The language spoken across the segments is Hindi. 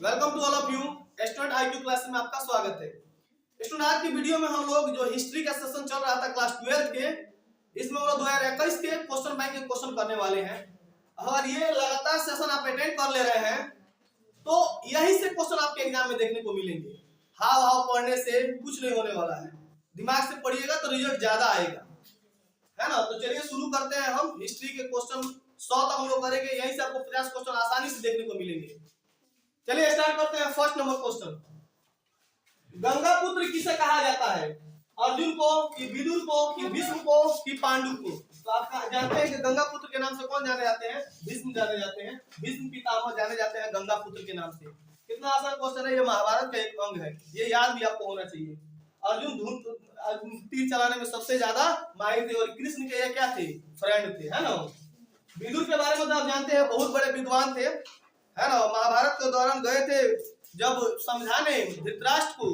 Welcome to all of you student IQ class में आपका स्वागत है। स्टूडेंट आज की वीडियो में हम लोग जो हिस्ट्री का सेशन चल रहा था क्लास 12 के, इसमें हम लोग 2021 के क्वेश्चन बैंक के क्वेश्चन करने वाले हैं। और ये लगातार सेशन आप अटेंड कर ले रहे हैं तो यही से क्वेश्चन आपके एग्जाम में देखने को मिलेंगे। हाव हाव पढ़ने से कुछ नहीं होने वाला है, दिमाग से पढ़िएगा तो रिजल्ट ज्यादा आएगा, है ना। तो चलिए शुरू करते हैं। हम हिस्ट्री के क्वेश्चन 100 तक हम लोग करेंगे, यहीं से आपको 50 क्वेश्चन आसानी से देखने को मिलेंगे। चलिए स्टार्ट करते हैं। फर्स्ट नंबर क्वेश्चन, गंगा पुत्र किसे कहा जाता है? अर्जुन को कि विदुर को कि भीष्म को कि पांडु को? तो आप जानते हैं कि गंगा पुत्र के नाम से कौन जाने जाते हैं? भीष्म जाने जाते हैं। भीष्म पितामह जाने जाते हैं गंगा पुत्र के नाम से। कितना आसान क्वेश्चन है, ये महाभारत का एक अंग है, ये याद भी आपको होना चाहिए। अर्जुन तीर चलाने में सबसे ज्यादा माहिर थे और कृष्ण के ये क्या थे? फ्रेंड थे, है ना। विदुर के बारे में तो आप जानते हैं, बहुत बड़े विद्वान थे, है ना। महाभारत के दौरान गए थे जब समझाने धृतराष्ट्र को,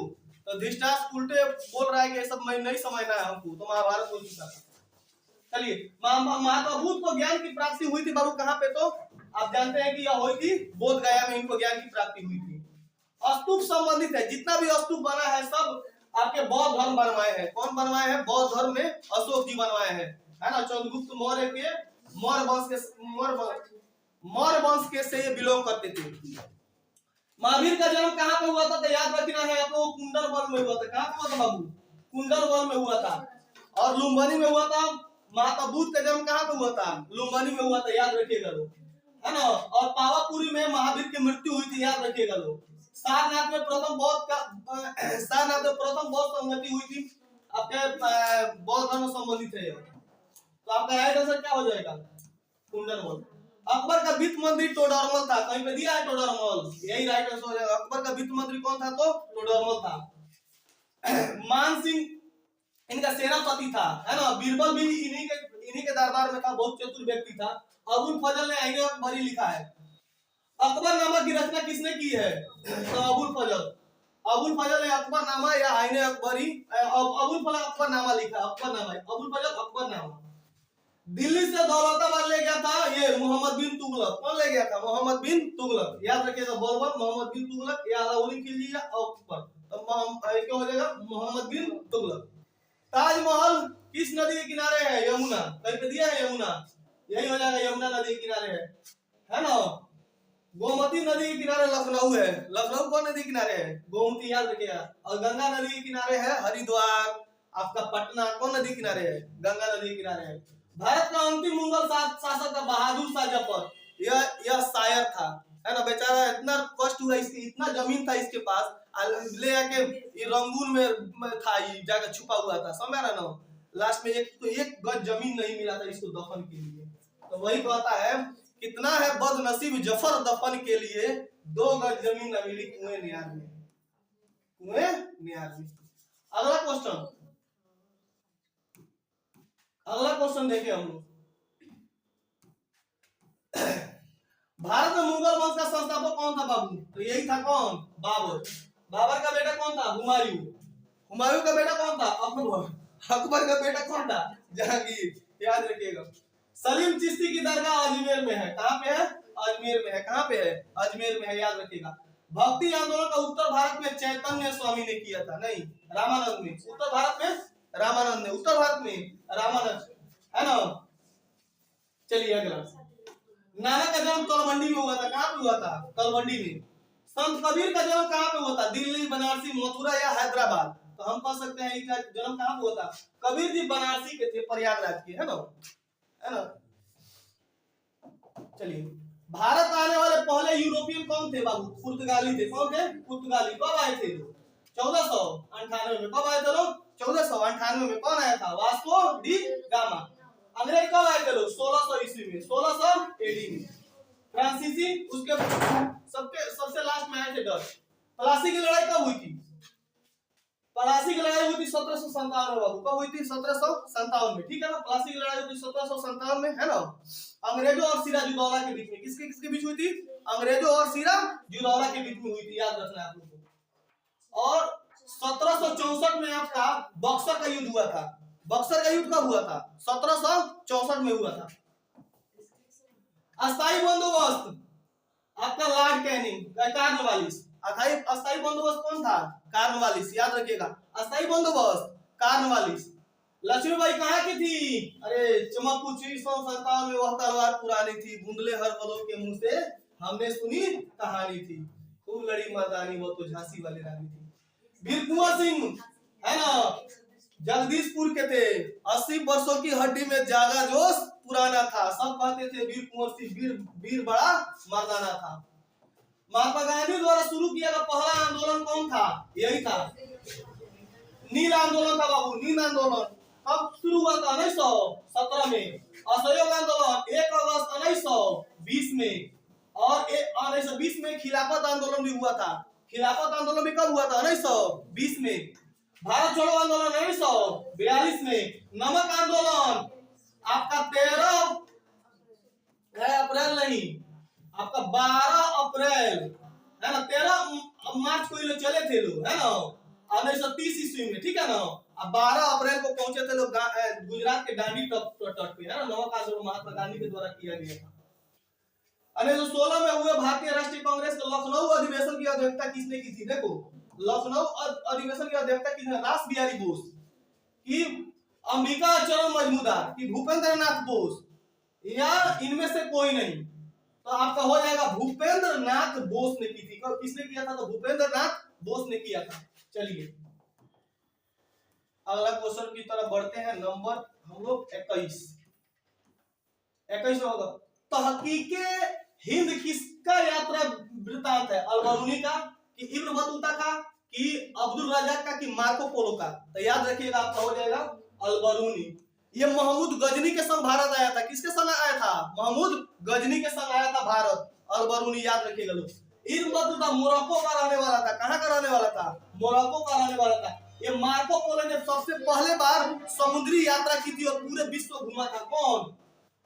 तो धृतराष्ट्र उल्टे बोल रहा है कि सब नहीं समझना है हमको, तो महाभारत को जीता। चलिए, महात्माभूत को ज्ञान की प्राप्ति हुई थी बाबू कहाँ पे? तो आप जानते हैं कि यह हुई थी बोध गया में, इनको ज्ञान की प्राप्ति हुई थी। स्तूप संबंधित है, जितना भी स्तूप बना है सब आपके बौद्ध धर्म बनवाए हैं। कौन बनवाए हैं? बौद्ध धर्म में अशोक जी बनवाए हैं, है ना। चंद्रगुप्त मौर्य के मौर्य वंश के से ये बिलोंग करते थे। महावीर का जन्म कहाँ पे हुआ था? तो याद रखना है आपको, कुंडलबल में हुआ था। कहाँ पे हुआ था बाबू? कुंडलबल में हुआ था। और लुम्बिनी में हुआ था। महात्माभूत का जन्म कहाँ पे हुआ था? लुम्बिनी में हुआ था, याद रखिएगा लोग, है ना। और पावापुरी में महावीर की मृत्यु हुई थी, याद रखिएगा लोग। सारनाथ में प्रथम बौद्ध संगति हुई थी। आपके बौद्ध धर्म संबंधित है, तो आपका राइट आंसर क्या हो जाएगा? कुंडलबल। अकबर का वित्त मंत्री टोडरमल था, कहीं पे दिया है टोडरमल, यही राइट आंसर हो जाएगा। अकबर का वित्त मंत्री कौन था? तो टोडरमल था। मान सिंह इनका सेनापति था, है ना। बीरबल भी इन्हीं के दरबार में था, बहुत चतुर व्यक्ति था। अबुल फजल ने आईने अकबरी लिखा है। अकबरनामा की रचना किसने की है? तो अबुल फजल ने अकबरनामा या आईने अकबरी, अबुल फजल अकबरनामा लिखा, अबुल फजल अकबरनामा। दिल्ली से दौलताबाद ले गया था ये मोहम्मद बिन तुगलक। कौन ले गया था? मोहम्मद बिन तुगलक, याद रखिएगा। बोलबम मोहम्मद बिन तुगलक या अलाउद्दीन खिलजी या अकबर, तो क्या हो जाएगा? मोहम्मद बिन तुगलक। ताजमहल किस नदी के किनारे है? यमुना। कहीं पे दिया है यमुना, यही हो जाएगा, यमुना नदी के किनारे है ना। गोमती नदी के किनारे लखनऊ है। लखनऊ कौन नदी के किनारे है? गोमती, याद रखिएगा। और गंगा नदी के किनारे है हरिद्वार। आपका पटना कौन नदी किनारे है? गंगा नदी के किनारे है। भारत का अंतिम मुगल शासक था बहादुर शाह जफर। यह शायर था, है ना। बेचारा इतना कष्ट हुआ, इसकी इतना जमीन था इसके पास, ले आके ये रंगून में था, ये जाकर छुपा हुआ था, समझ रहा ना। लास्ट में एक गज जमीन नहीं मिला था इसको दफन के लिए। तो वही कहता है, कितना है बदनसीब जफर दफन के लिए, 2 गज जमीन न मिली कुएं नियार में। अगला क्वेश्चन देखें हम लोग। भारत में मुगल वंश का संस्थापक कौन था बाबू? तो यही था, कौन? बाबर। बाबर का बेटा कौन था? हुमायूं का बेटा कौन था? अकबर का बेटा कौन था? जहांगीर, याद रखिएगा। सलीम चिश्ती की दरगाह अजमेर में है। कहाँ पे है? अजमेर में है। कहाँ पे है? अजमेर में है, याद रखिएगा। भक्ति आंदोलन का उत्तर भारत में चैतन्य स्वामी ने किया था, नहीं रामानंद ने। उत्तर भारत में रामानंद, है ना। चलिए अगला, नाना का जन्म तलवंडी में हुआ था। कहाँ पे हुआ था? तलवंडी में। संत कबीर का जन्म कहाँ पे हुआ था? दिल्ली, बनारसी, मथुरा या हैदराबाद? तो हम कह सकते हैं इनका जन्म कहाँ पे हुआ था? कबीर जी बनारसी के थे, प्रयागराज के, है ना। चलिए, भारत आने वाले पहले यूरोपियन कौन थे बाबू? पुर्तगाली थे। कौन थे? पुर्तगाली। कब आए थे? 1498 में। कब आए थे लोग? 1498 में। कौन आया था? Vasco D gamma. अंग्रेज कब आए थे लोग? 1600 ईस्वी में, 1600 एडी में। फ्रांसीसी उसके सबसे लास्ट में आए थे डच। प्लासी की लड़ाई कब हुई थी? प्लासी की लड़ाई हुई थी 1757 में बाबू। कब हुई थी? 1757 में, ठीक है ना। प्लासी की लड़ाई हुई थी 1757 में, है ना। अंग्रेजों और सिराजुद्दौला के बीच में। किसके बीच हुई थी? अंग्रेजों और सिराजुद्दौला के बीच में हुई थी, याद रखना है आप लोगों को। और 1764 में आपका बक्सर का युद्ध हुआ था। बक्सर का युद्ध कब हुआ था? 1764 में हुआ था। अस्थायी बंदोबस्त आपका लॉर्ड कैनिंग, कार्नवालिस। अस्थाई अस्थाई बंदोबस्त कौन था? कार्नवालिस, याद रखिएगा, अस्थाई बंदोबस्त कार्नवालिस। लक्ष्मीबाई कहाँ की थी? अरे चमकपुछी 157 में वह तलवार पुरानी थी, बूंदले हर बलों के मुंह से हमने सुनी कहानी थी, खूब लड़ी मर्दानी वो तो झांसी वाली रानी थी। वीर कुंवर सिंह है ना, जगदीशपुर के थे, 80 वर्षों की हड्डी में जागा जोश पुराना था, सब कहते थे वीर कुंवर सिंह वीर वीर बड़ा मर्दाना था। महात्मा गांधी द्वारा शुरू किया गया पहला आंदोलन कौन था? यही था, नील आंदोलन था बाबू, नील आंदोलन। कब शुरू हुआ था? 1917 में। असहयोग आंदोलन 1 अगस्त 1920 में, और 1920 में खिलाफत आंदोलन भी हुआ था। खिलाफत आंदोलन भी कब हुआ था? 1920 में। भारत छोड़ो आंदोलन 1942 में। नमक आंदोलन आपका 13 अप्रैल नहीं, आपका 12 अप्रैल है ना, 13 मार्च को ये लोग चले थे लोग, है ना, 1930 ईस्वी में, ठीक है ना। अब 12 अप्रैल को पहुंचे थे लोग गुजरात के दांडी तट पे, है ना। नमक आंदोलन महात्मा गांधी के द्वारा किया गया था। 1916 में हुए भारतीय राष्ट्रीय कांग्रेस के लखनऊ अधिवेशन की अध्यक्षता किसने की थी? देखो, लखनऊ अधिवेशन की अध्यक्षता किसने? रास बिहारी बोस की, अंबिका चरण मजमूदार की, भूपेंद्र नाथ बोस, या इनमें से कोई नहीं? तो आपका हो जाएगा भूपेंद्र नाथ बोस ने की थी। किसने किया था? तो भूपेंद्र नाथ बोस ने किया था। चलिए अगला क्वेश्चन की तरफ बढ़ते हैं। नंबर हम लोग 21 होगा। तहकीके हिंद किसका यात्रा वृत्तांत है? अल-बरूनी का, कि इब्न बतूता का, कि अब्दुल रजाक का, कि मार्को पोलो का? तो याद रखिएगा आपका हो जाएगा अल-बरूनी। ये महमूद गजनी के संग भारत आया था। किसके संग आया था? महमूद गजनी के संग आया था भारत। अल-बरूनी याद रखिएगा लोग। इब्न बतूता मोरक्को का रहने वाला था। कहां का रहने वाला था? मोरक्को का रहने वाला था। ये मार्को पोलो ने सबसे पहले बार समुद्री यात्रा की थी और पूरे विश्व घूमा था। कौन?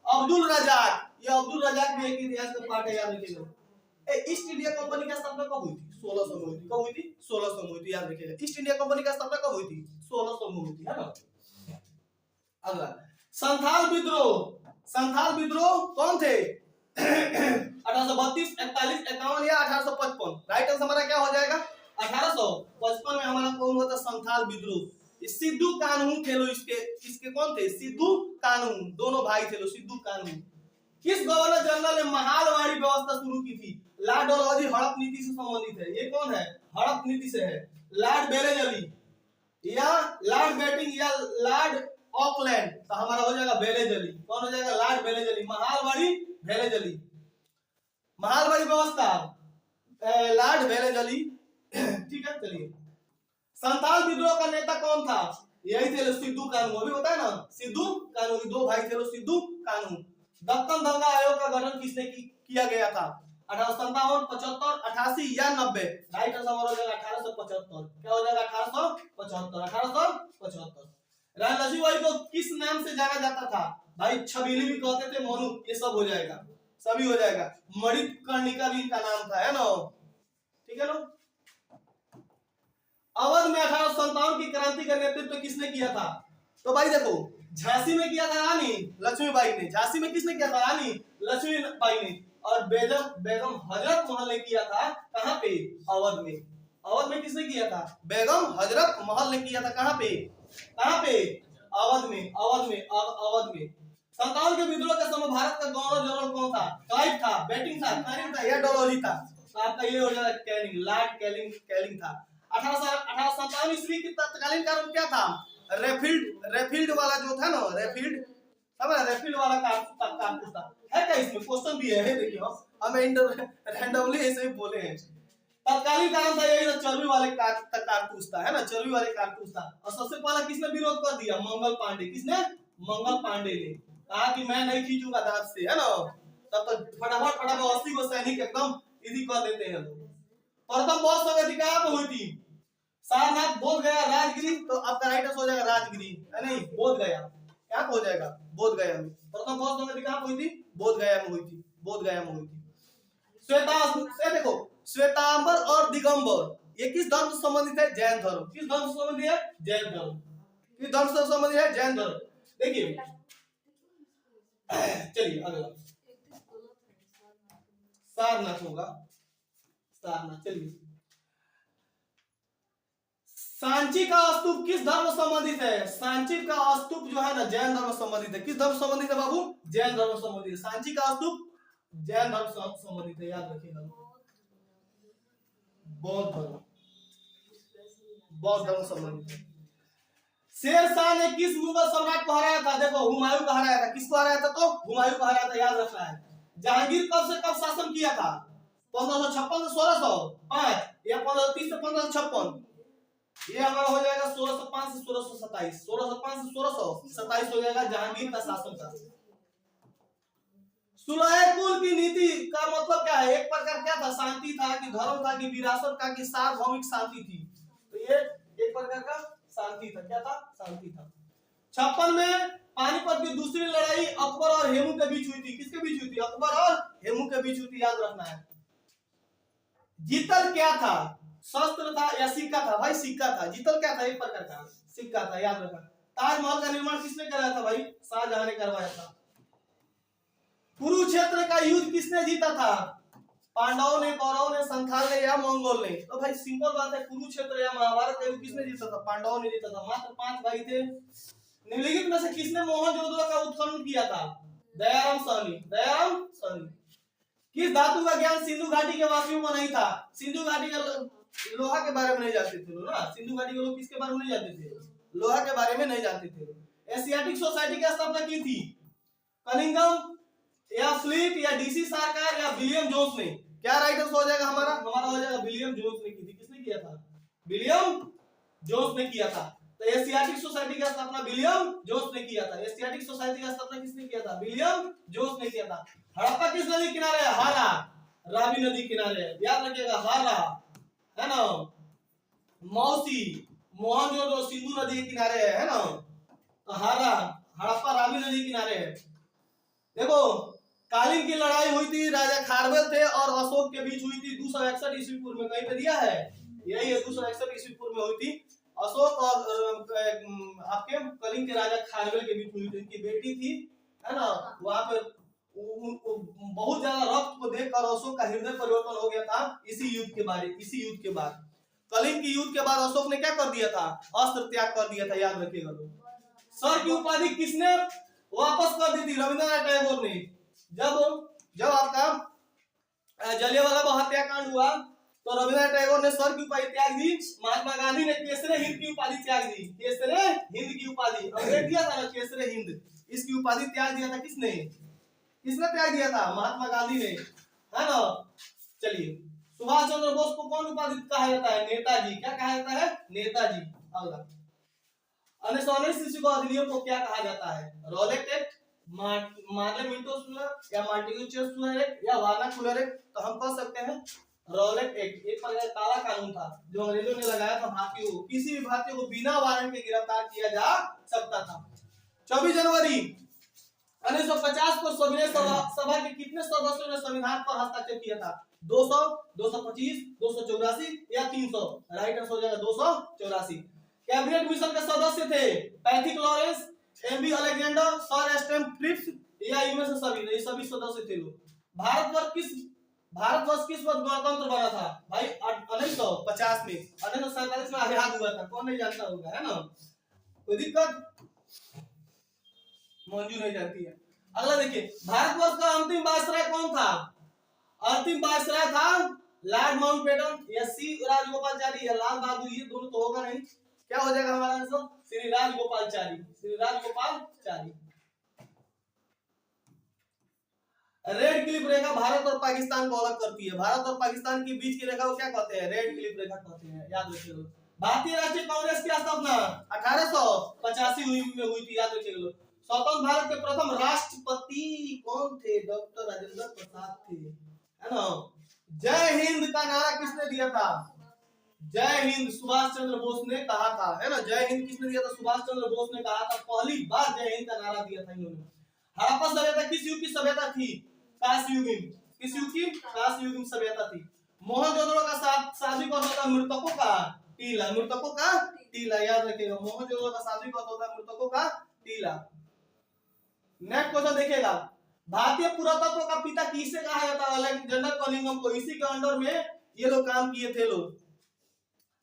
अब्दुल रजाक। ये अब्दुल रजाक भी एक इतिहास का पार्ट है, याद रखिएगा। ईस्ट इंडिया कंपनी का स्थापना कब हुई थी? 1600 में हुई थी। कब हुई थी? 1600 में हुई थी, याद रखिएगा। ईस्ट इंडिया कंपनी का स्थापना कब हुई थी? 1600 में हुई थी, है ना। अगला संथाल विद्रोह। संथाल विद्रोह कौन थे? 1832, 41, 51 या 1855? राइट आंसर हमारा क्या हो जाएगा? 1855 में हमारा कौन हुआ था? संथाल विद्रोह। सिद्धू कान्हू थे लो, इसके कौन थे? सिद्धू कान्हू, दोनों भाई थे लो, सिद्धू कान्हू। किस गवर्नर जनरल ने महालवाड़ी व्यवस्था शुरू की थी? लॉर्ड डलहौजी हड़प नीति से संबंधित है। ये कौन है? हड़प नीति से है। लॉर्ड बेलेजली या लॉर्ड बेटिंग या लॉर्ड ऑकलैंड? तो हमारा हो जाएगा बेलेजली। कौन हो जाएगा? लॉर्ड बेलेजली। महालवाड़ी बेलेजली, महालवाड़ी व्यवस्था लॉर्ड बेलेजली, ठीक है। चलिए संथाल विद्रोह का नेता कौन था? यही थे सिद्धू कान्हू। अभी बताया ना, सिद्धू कान्हू, दो भाई थे सिद्धू कान्हू। दक्कन दंगा आयोग का गठन किसने किया गया था? 1857, 75, 88 या 90? राइट आंसर हो जाएगा 1875। क्या हो जाएगा? 1875, 1875। रानी लक्ष्मीबाई को किस नाम से जाना जाता था? भाई छबीली भी कहते थे, मनु, ये सब हो जाएगा, सभी हो जाएगा। मणिकर्णिका भी इनका नाम था, है ना, ठीक है ना। अवध में 1857 की क्रांति का नेतृत्व किसने किया था? तो भाई देखो, झांसी में किया था रानी लक्ष्मीबाई ने। झांसी में किसने किया था? रानी लक्ष्मीबाई ने। और बेगम हजरत महल ने किया था कहां पे? अवध में। अवध में किसने किया था? बेगम हजरत महल ने किया था। कहां पे? कहां पे? अवध में। अवध में, अवध में। 57 के विद्रोह के समय भारत का गवर्नर जनरल कौन था? क्लाइव था, बेटिंग था, कैनिंग था या डलहौजी था? तो आपका ये हो जाएगा कैनिंग, लॉर्ड कैनिंग था। 1857 ईस्वी की तत्कालीन कारण क्या था? रेफिल्ड वाला जो था ना, रेफिल्ड, समझ रहे? रेफिल्ड वाला कारतूस था। है क्या इसमें? क्वेश्चन भी है, देखिए हम रैंडमली ऐसे ही बोले हैं। तत्कालीन कारण था यही, चर्बी वाले कारतूस था, है ना, चर्बी वाले कारतूस था। और सबसे पहला किसने विरोध कर दिया? मंगल पांडे। किसने? मंगल पांडे ने कहा कि मैं नहीं खींचूंगा दांत से, है ना। तब तक फटाफट 80 को सैनिक एकदम इजी कर देते हैं लोग। प्रथम बौद्ध संगति कहां पे हुई थी? सारनाथ, बोध गया, राजगिरी? तो आपका राइट आंसर हो जाएगा राजगिरी, है नहीं, बोध गया। क्या हो जाएगा? बोध गया में। प्रथम बौद्ध संगति कहां हुई थी? बोध गया में हुई थी, बोध गया में हुई थी। देखो, श्वेतांबर और दिगंबर ये किस धर्म से संबंधित है? जैन धर्म। किस धर्म से संबंधित है? जैन धर्म। किस धर्म से संबंधित है? जैन धर्म। देखिए चलिए अगला सारनाथ होगा, सारनाथ। चलिए, सांची का स्तूप किस धर्म से संबंधित है? सांची का स्तूप जो है ना जैन धर्म से संबंधित है। किस धर्म से संबंधित है बाबू? जैन धर्म से संबंधित है। सांची का स्तूप जैन धर्म से संबंधित है, याद रखिएगा। बौद्ध धर्म, बौद्ध धर्म से संबंधित है। शेरशाह ने किस मुगल सम्राट को हराया था? देखो, हुमायूं को हराया था। किसको हराया था? तो हुमायूं को हराया था, याद रखना है। जहांगीर कब से कब शासन किया था? 1556 से 1605 या 1530 से 1556? ये हमारा हो जाएगा 1605 से 1627। 1605 से 1627 हो जाएगा जहांगीर का शासन का। सुलह कुल की नीति का मतलब क्या है? एक प्रकार क्या था? शांति था कि धर्म था कि विरासत का कि सार्वभौमिक शांति थी? तो ये एक प्रकार का शांति था। क्या था? शांति था। 56 में पानीपत की दूसरी लड़ाई अकबर और हेमू के बीच हुई थी। किसके बीच हुई थी? अकबर और हेमू के बीच हुई थी, याद रखना है। जीतल क्या था? शस्त्र था या सिक्का था? भाई सिक्का था। जीतल क्या था? एक प्रकार का सिक्का था, याद रखना। ताजमहल का निर्माण किसने कराया था? भाई शाहजहां ने करवाया था। कुरुक्षेत्र का युद्ध किसने जीता था? पांडवों ने, कौरवों ने, संथाल ने या मंगोल ने? तो भाई सिंपल बात है, कुरुक्षेत्र या महाभारत का युद्ध किसने जीता था? पांडवों ने जीता था। मात्र 5 भाई थे। निम्नलिखित में से किसने मोहनजोदड़ो का उत्खनन किया था? दयाराम साहनी। दयाराम साहनी। किस धातु का ज्ञान सिंधु घाटी के वासियों को नहीं था? सिंधु घाटी के लोहा के बारे में नहीं जानते थे लोग ना। सिंधु घाटी के लोग किसके बारे में नहीं जानते थे? लोहा के बारे में नहीं जानते थे। एशियाटिक सोसाइटी की स्थापना की थी कनिंघम या फ्लिट या डीसी सरकार या विलियम जोन्स ने? क्या राइट आंसर हो जाएगा हमारा? हमारा हो जाएगा विलियम जोन्स ने की थी। किसने किया था? विलियम जोन्स ने किया था। तो एशियाटिक सोसाइटी की स्थापना विलियम जोन्स ने किया था। एशियाटिक सोसाइटी की स्थापना किसने किया था? विलियम जोन्स ने किया था। हड़प्पा किस नदी किनारे है? हारा, रावी नदी किनारे है, याद रखिएगा। हारा है ना। मौसी, मोहनजोदड़ो सिंधु नदी के किनारे है ना। तो हारा, हड़प्पा रावी नदी किनारे है। देखो, कालीन की लड़ाई हुई थी, राजा खारवेल थे और अशोक के बीच हुई थी 261 ईस्वी पूर्व में। कहीं पे दिया है? यही है, 261 ईस्वी पूर्व में हुई थी। अशोक और आपके कलिंग के राजा खारवेल के बीच हुई थी। उनकी बेटी थी, है ना। वहां पे बहुत ज्यादा रक्त को देखकर अशोक का हृदय परिवर्तन हो गया था इसी युद्ध के बाद। कलिंग की युद्ध के बाद अशोक ने क्या कर दिया था? अस्त्र त्याग कर दिया था, याद रखिएगा लोग। सर की उपाधि किसने वापस कर दी थी? रविंद्रनाथ टैगोर ने। जब आपका जलियांवाला बाग हत्याकांड हुआ तो रविंद्रनाथ टैगोर ने सर की उपाधि त्याग दी। महात्मा गांधी ने केसरे हिंद की उपाधि त्याग दी। केसरे हिंद की उपाधि अंग्रेज दिया था ना, केसरे हिंद, इसकी उपाधि त्याग दिया था। किसने त्याग दिया था? महात्मा गांधी ने, है ना। चलिए, सुभाष चंद्र बोस को कौन उपाधि कहा जाता है? नेताजी। क्या कहा जाता है? नेताजी। अगला, 1919 ईस्वी को अधिनियम को क्या कहा जाता है? रॉलेट एक्ट, मार्ले-मिंटो या मार्टिगुचर एक्ट या वार्नाकुलर एक्ट? तो हम कह सकते हैं रॉलेट एक्ट। एक प्रकार का काला कानून था जो अंग्रेजों ने लगाया था भारतीयों को। किसी भी भारतीय को बिना वारंट के गिरफ्तार किया जा सकता था। 24 जनवरी 1950 को संविधान सभा के कितने सदस्यों ने संविधान पर हस्ताक्षर किया था? 200, 225, 284 या 300? राइट आंसर हो जाएगा 284। कैबिनेट मिशन के सदस्य थे पैथिक लॉरेंस, एमबी अलेक्जेंडर, सर स्टैम फ्रिप्स या इनमें से सभी? ये सभी सदस्य थे लोग। भारतवर्ष किस वर्ष गणतंत्र बना था? भाई 1950 में। 1947 में आजाद हुआ था। कौन नहीं जानता होगा, है ना। कोई दिक्कत? मंजू नहीं जानती है। अगला देखिए, भारतवर्ष का अंतिम वायसराय कौन था? अंतिम वायसराय था लॉर्ड माउंटबेटन या सी राजगोपालचारी या लाल बहादुर। ये दोनों तो होगा नहीं। क्या हो जाएगा हमारा answer? Shri Rajagopalachari. Shri Rajagopalachari. Radcliffe रेखा भारत और पाकिस्तान को अलग करती है। भारत और पाकिस्तान के बीच की रेखा को क्या कहते हैं? रेड क्लिफ रेखा कहते हैं, याद रखिएगा। भारतीय राष्ट्रीय कांग्रेस की स्थापना 1885 में हुई थी, याद रखिएगा। स्वतंत्र भारत के प्रथम राष्ट्रपति कौन थे? डॉक्टर राजेंद्र प्रसाद थे, है ना। जय हिंद का नारा किसने दिया था? जय हिंद सुभाष चंद्र बोस ने कहा था, है ना। जय हिंद किसने दिया था? सुभाष चंद्र बोस ने कहा था। पहली बार जय हिंद का नारा दिया था इन्होंने। हड़प्पा सभ्यता किस युग की सभ्यता थी? कांस्ययुगीन। किस युग की? कांस्ययुगीन सभ्यता थी। मोहनजोदड़ो का शादी कौन होता? मृतकों का टीला। मृतकों का टीला, याद रखिएगा। मोहनजोदड़ो का शादी कौन होता? मृतकों का टीला। नेक्स्ट क्वेश्चन देखिएगा, भारतीय पुरातत्व का पिता किसे कहा जाता है? अलेक्जेंडर कनिंघम को। इसी के अंडर में ये लोग काम किए थे लोग,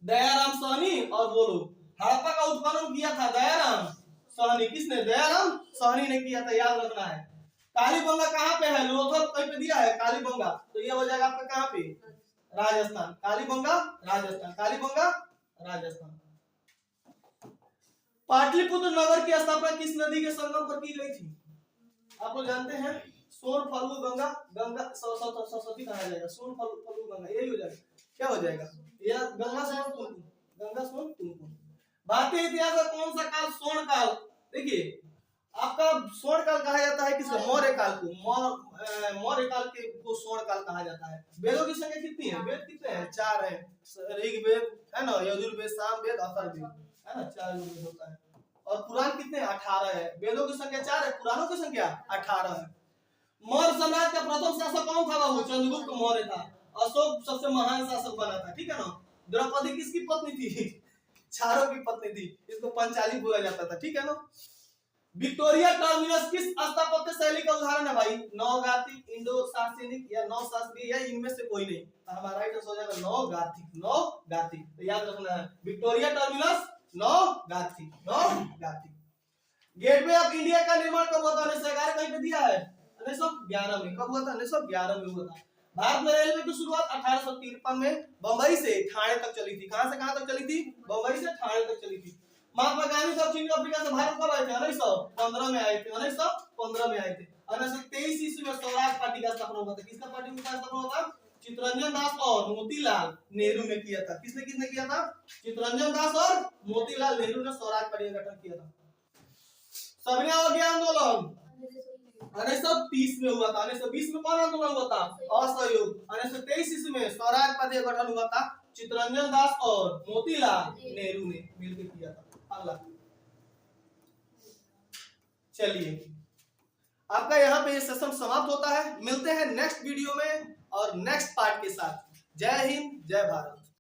दयाराम साहनी और वो लोग। हड़प्पा का उत्खनन किया था दयाराम साहनी। किसने? दयाराम साहनी ने किया था, याद रखना है। कालीबंगा कहाँ पे है? लोथल कहीं पे दिया है कालीबंगा, तो ये हो जाएगा आपका कहाँ पे? राजस्थान। कालीबंगा राजस्थान, कालीबंगा राजस्थान। पाटलिपुत्र नगर की स्थापना किस नदी के संगम पर की गई थी? आप लोग जानते हैं, सोन फल्गु गंगा, गंगा सरस्वती कहा जाएगा, सोन फल्गु गंगा, यही हो जाएगा। क्या हो जाएगा? या गंगा सोन कुमकुम, गंगा सोन कुमकुम। भारतीय इतिहास का कौन सा काल स्वर्ण काल? देखिए आपका स्वर्ण काल कहा जाता है किसको? मौर्य काल को। मौर्य काल के को स्वर्ण काल कहा जाता है। वेदों की संख्या कितनी है? वेद कितने हैं? 4 है। ऋग्वेद है ना, यजुर्वेद, सामवेद, अथर्ववेद है ना, 4 वेद होता है। और पुराण कितने? 18 है। वेदों की संख्या 4 है, पुराणों की संख्या 18 है। मौर्य साम्राज्य का प्रथम शासक कौन था बाबू? चंद्रगुप्त मौर्य था। अशोक सबसे महान शासक बना था, ठीक है ना। द्रौपदी किसकी पत्नी थी? चारों की पत्नी थी, इसको पंचाली बोला जाता था, ठीक है ना। विक्टोरिया टर्मिनस किस स्थापत्य शैली का उदाहरण है भाई? नवगाथिक, इंडो सार्सेनिक या नवशास्त्रीय, या इनमें से कोई नहीं। हमारा राइट आंसर हो जाएगा नवगाथिक, नवगाथिक। तो याद रखना है, विक्टोरिया टर्मिनस नवगाथिक, नवगाथिक। गेटवे ऑफ इंडिया का निर्माण कब हुआ था? 1911 कहीं पे दिया है, 1911 में। कब हुआ था? 1911 में हुआ था। भारत में रेलवे की शुरुआत 1853 में बंबई से ठाणे तक चली थी। कहां से कहां तक चली थी? बंबई से ठाणे तक चली थी। महात्मा गांधी दक्षिण अफ्रीका से भारत कब आए थे? 1915 में आए थे, 1915 में आए थे। 1923 ईस्वी में स्वराज पार्टी का स्थापना हुआ था। किसका पार्टी का स्थापना हुआ था? चित्तरंजन दास और मोतीलाल नेहरू ने किया था। किसने किसने किया था? चित्तरंजन दास और मोतीलाल नेहरू ने स्वराज पार्टी का गठन किया था। सविनय अवज्ञा आंदोलन 1930 में हुआ था। 1920 में कौन आंदोलन हुआ था? असहयोग। 1923 ईस्वी में स्वराज पार्टी का गठन हुआ था। चित्तरंजन दास और मोतीलाल नेहरू ने मिलकर किया था। अगला चलिए, आपका यहाँ पे ये सेशन समाप्त होता है। मिलते हैं नेक्स्ट वीडियो में और नेक्स्ट पार्ट के साथ। जय हिंद, जय भारत।